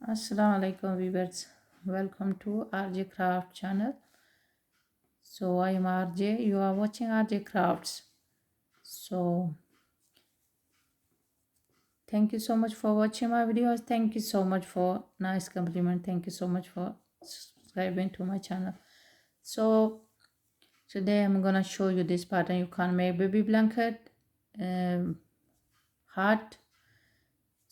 Assalamu alaikum viewers. Welcome to RJ Craft channel. So I am RJ. You are watching RJ Crafts. So thank you so much for watching my videos. Thank you so much for nice compliment. Thank you so much for subscribing to my channel. So today I'm gonna show you this pattern. You can make baby blanket, heart,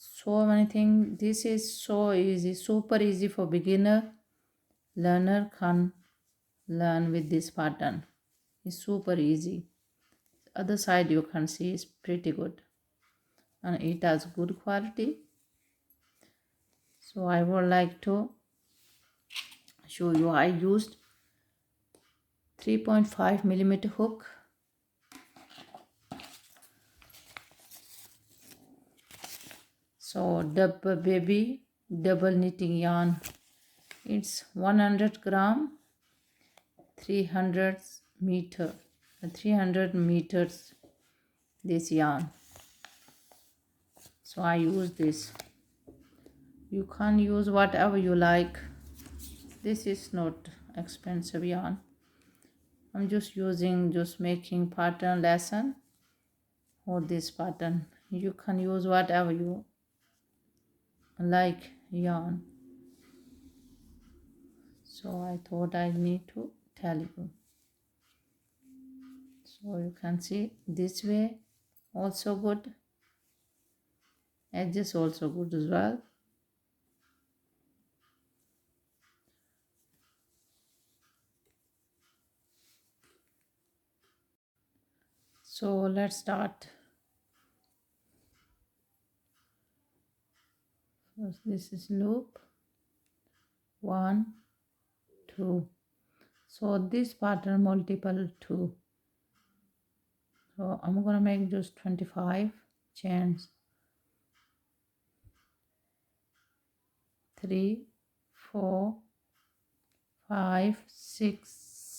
so many things. This is so easy, super easy for beginner. Learner can learn with this pattern. It's super easy. Other side you can see is pretty good and it has good quality. So I would like to show you. I used 3.5 millimeter hook, so double baby double knitting yarn. It's 100 gram, 300 meter 300 meters this yarn. So I use this. You can use whatever you like. This is not expensive yarn. I'm just making pattern lesson for this pattern. You can use whatever you like yarn. So I thought I need to tell you. So you can see this way also good. Edges also good as well. So let's start. First, this is loop 1, 2. So this pattern multiple 2. So I'm gonna make just 25 chains. 3, 4, 5, 6,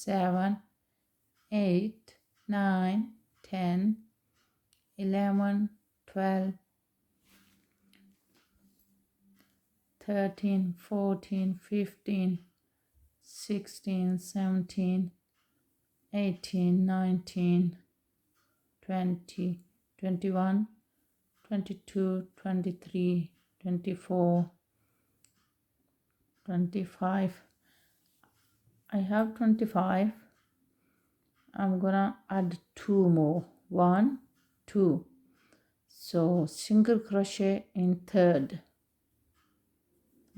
7, 8, 9, 10, 11, 12, 13, 14, 15, 16, 17, 18, 19, 20, 21, 22, 23, 24, 25. I have 25. I'm gonna add 2 more. 1, 2. So single crochet in third.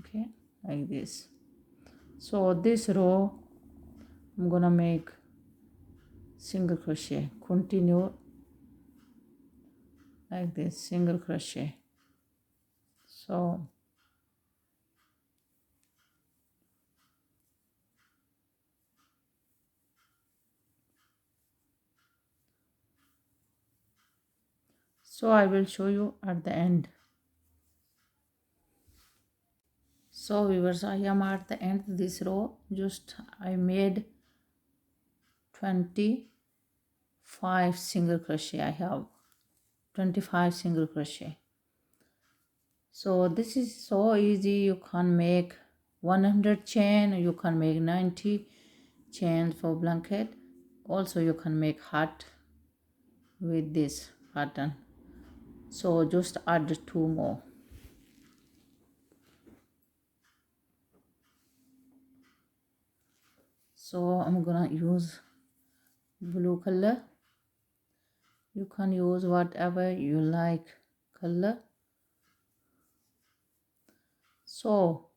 Okay, like this. So this row I'm gonna make single crochet. Continue like this, single crochet. So I will show you at the end. So viewers, I am at the end of this row. Just I made 25 single crochet. I have 25 single crochet. So this is so easy. You can make 100 chain, you can make 90 chains for blanket. Also you can make heart with this pattern. So just add 2 more. So I'm gonna use blue color. You can use whatever you like color. So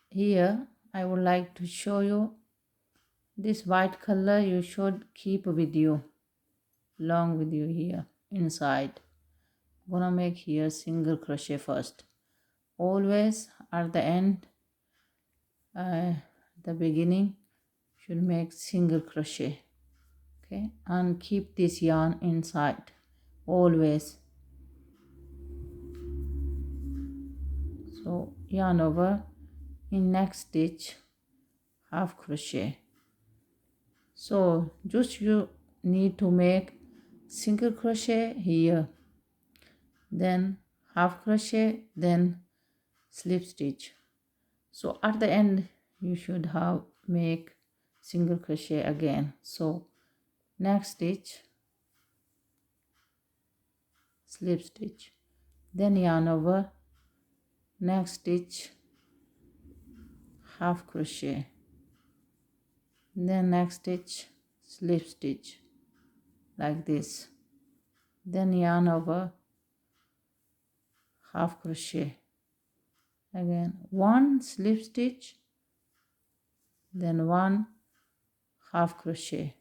here I would like to show you this white color. You should keep with you, along with you here inside. I'm gonna make here single crochet first. Always at the end, the beginning should make single crochet. Okay, and keep this yarn inside always. So yarn over, in next stitch half crochet. So just you need to make single crochet here, then half crochet, then slip stitch. So at the end you should have make single crochet again. So next stitch, slip stitch, then yarn over, next stitch, half crochet, then next stitch, slip stitch like this, then yarn over, half crochet, again one slip stitch, then one half crochet.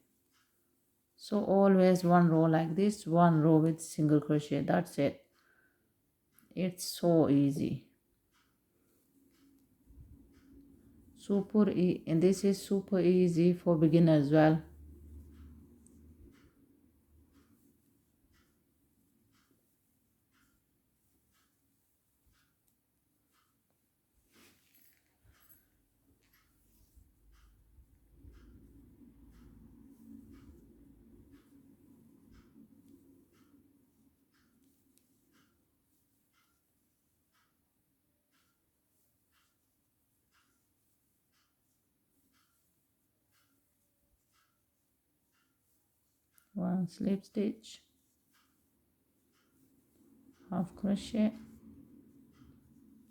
So always one row like this, one row with single crochet. That's it. It's so easy. And this is super easy for beginners as well. One slip stitch, half crochet,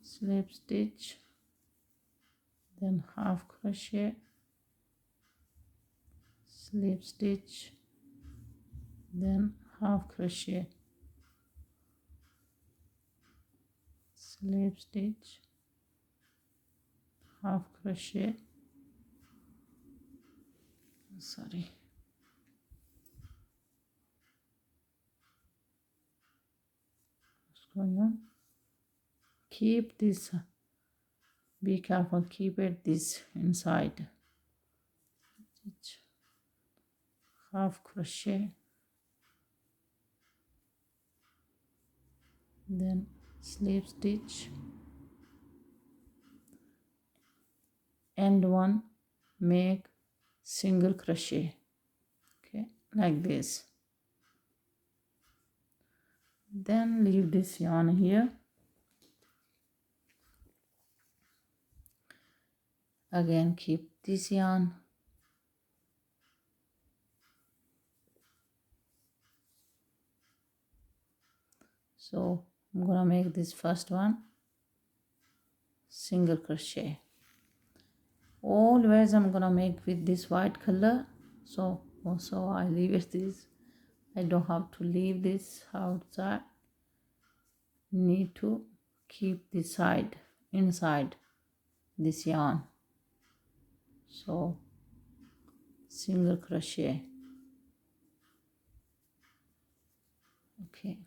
slip stitch, then half crochet, slip stitch, then half crochet, slip stitch, half crochet, sorry, what's going on? Keep this, be careful, keep it this inside, stitch, half crochet, then slip stitch, end one, make single crochet, okay, like this. Then leave this yarn here, again keep this yarn, so I'm gonna make this first one single crochet. Always I'm gonna make with this white color, so also I leave it this, I don't have to leave this outside, need to keep this side inside this yarn, so single crochet, okay,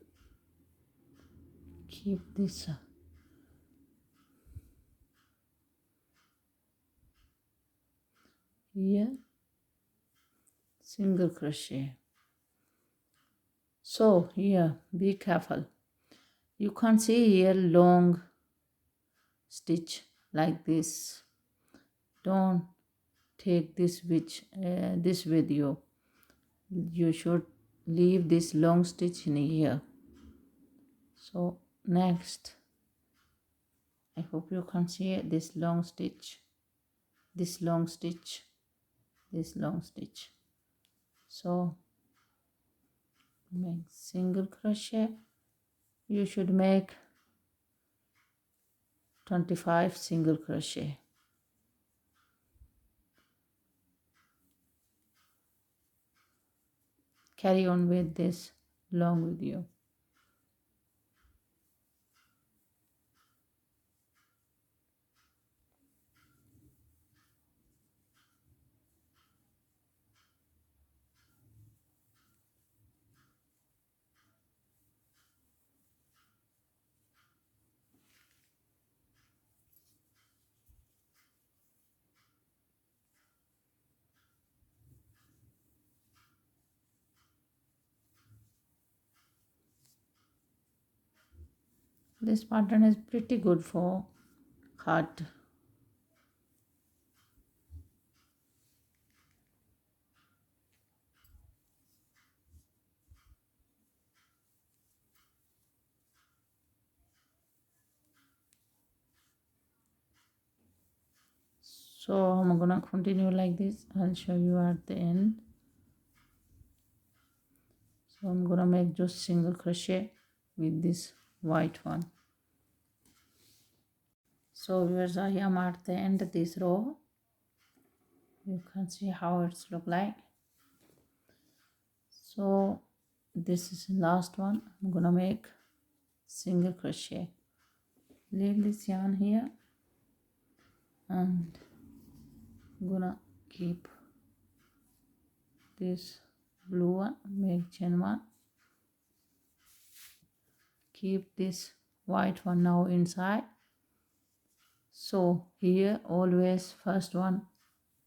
keep this here, single crochet. So here be careful, you can see here long stitch like this, don't take this with you, you should leave this long stitch in here. So next, I hope you can see this long stitch, this long stitch, this long stitch. So make single crochet, you should make 25 single crochet. Carry on with this long with you. This pattern is pretty good for heart. So I'm gonna continue like this. I'll show you at the end. So I'm gonna make just single crochet with this white one. So here's I am at the end of this row. You can see how it's look like. So this is the last one. I'm gonna make single crochet. Leave this yarn here and I'm gonna keep this blue one, make chain one, keep this white one now inside. So here always first one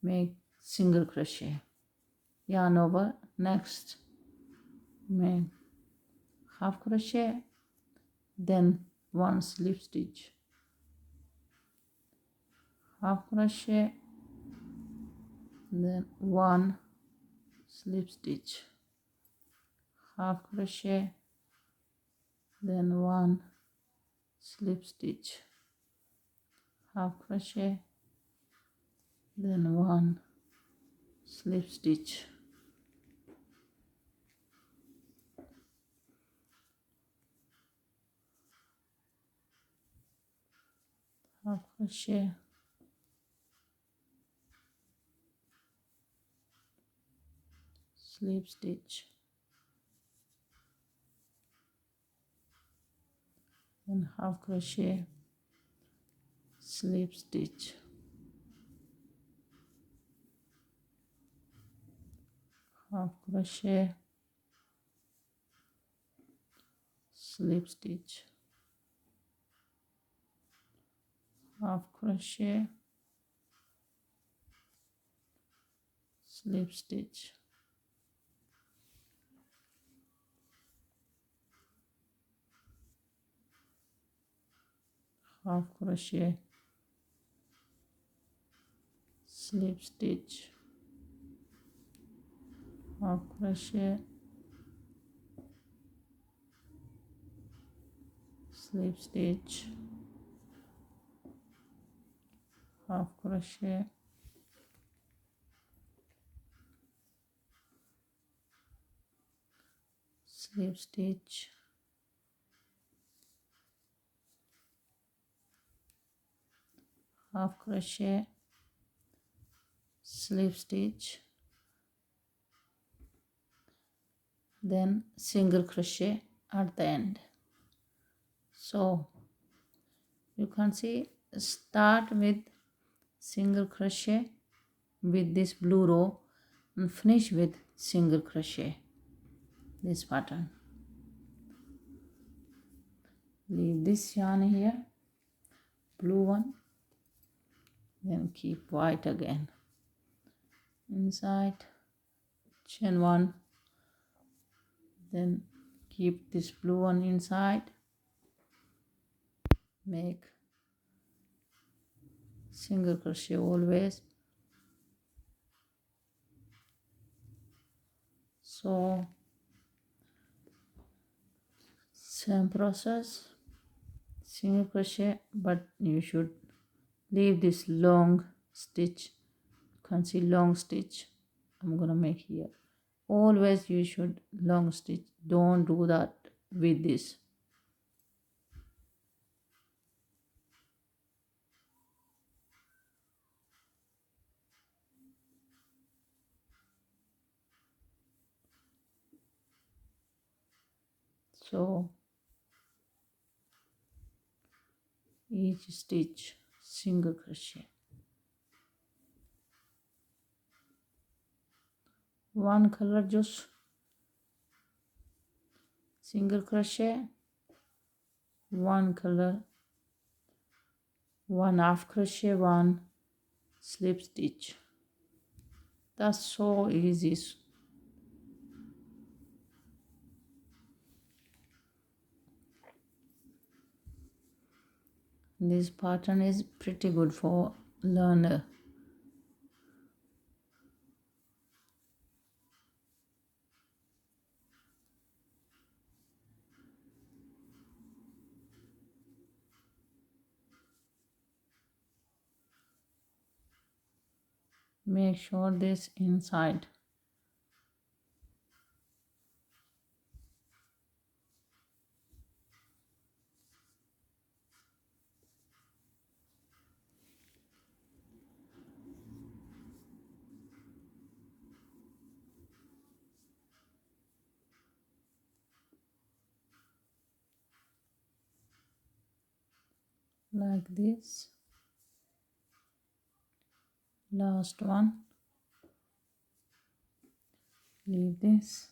make single crochet, yarn over, next make half crochet, then one slip stitch, half crochet, then one slip stitch, half crochet, then one slip stitch, half crochet, then one slip stitch, half crochet, slip stitch, then half crochet, slip stitch, half crochet, slip stitch, half crochet, slip stitch, half crochet, slip stitch, half crochet, slip stitch, half crochet, slip stitch, half crochet, slip stitch, then single crochet at the end. So you can see start with single crochet with this blue row and finish with single crochet this pattern. Leave this yarn here, blue one, then keep white again inside, chain one, then keep this blue one inside, make single crochet always. So same process, single crochet, but you should leave this long stitch. You can see long stitch I'm gonna make here. Always you should long stitch, don't do that with this. So each stitch single crochet, one color just single crochet, one color, one half crochet, one slip stitch. That's so easy. This pattern is pretty good for learner. make sure this inside. Like this. Last one. Leave this.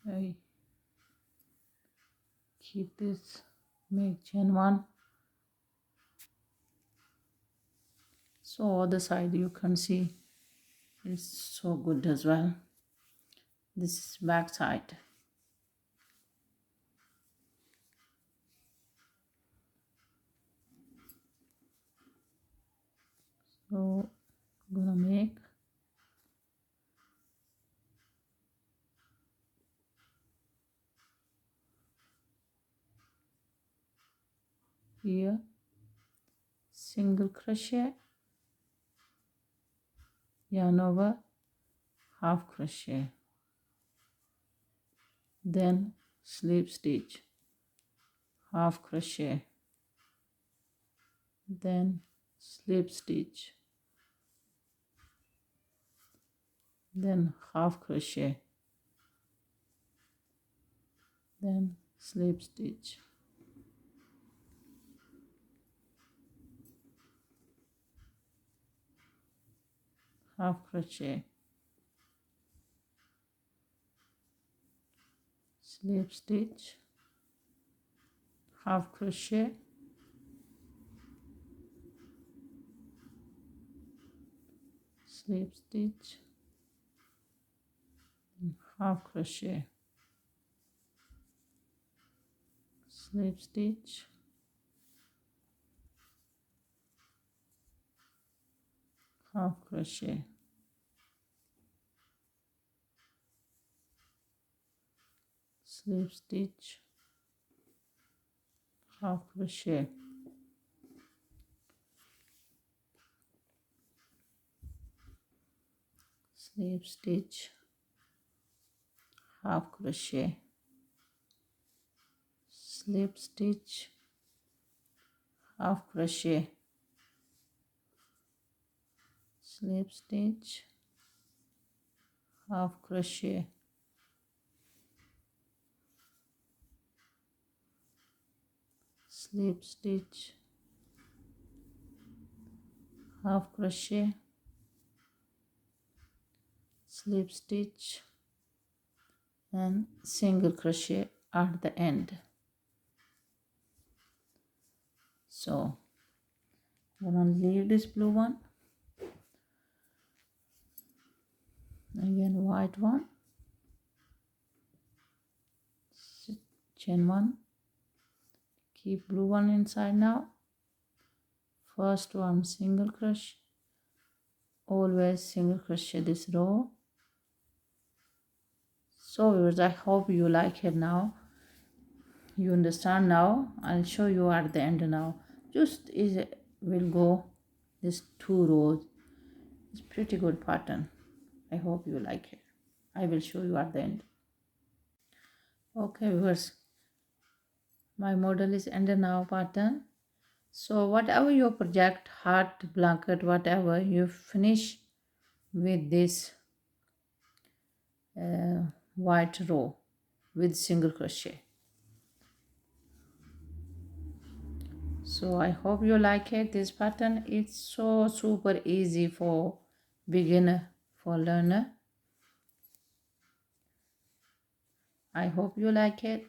I keep this, make chain one. So other side you can see it's so good as well. This is back side. So I'm gonna make here single crochet, yarn over, half crochet, then slip stitch, half crochet, then slip stitch, then half crochet, then slip stitch, half crochet, slip stitch, half crochet, slip stitch, half crochet, slip stitch, half crochet, slip stitch, half crochet, slip stitch, half crochet, slip stitch, half crochet, slip stitch, half crochet, slip stitch, half crochet, slip stitch, and single crochet at the end. So I'm gonna leave this blue one, again white one, chain one, keep blue one inside now. First one single crochet, always single crochet this row. So viewers, I hope you like it now. You understand now. I'll show you at the end now. Just is will go this 2 rows. It's pretty good pattern. I hope you like it. I will show you at the end. Okay viewers, my model is ended now pattern. So whatever your project, heart, blanket, whatever you finish with this white row with single crochet. So I hope you like it. This pattern is so super easy for beginner, for learner. I hope you like it.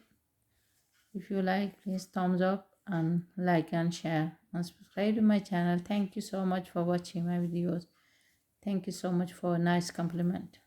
If you like, please thumbs up and like and share and subscribe to my channel. Thank you so much for watching my videos. Thank you so much for a nice compliment.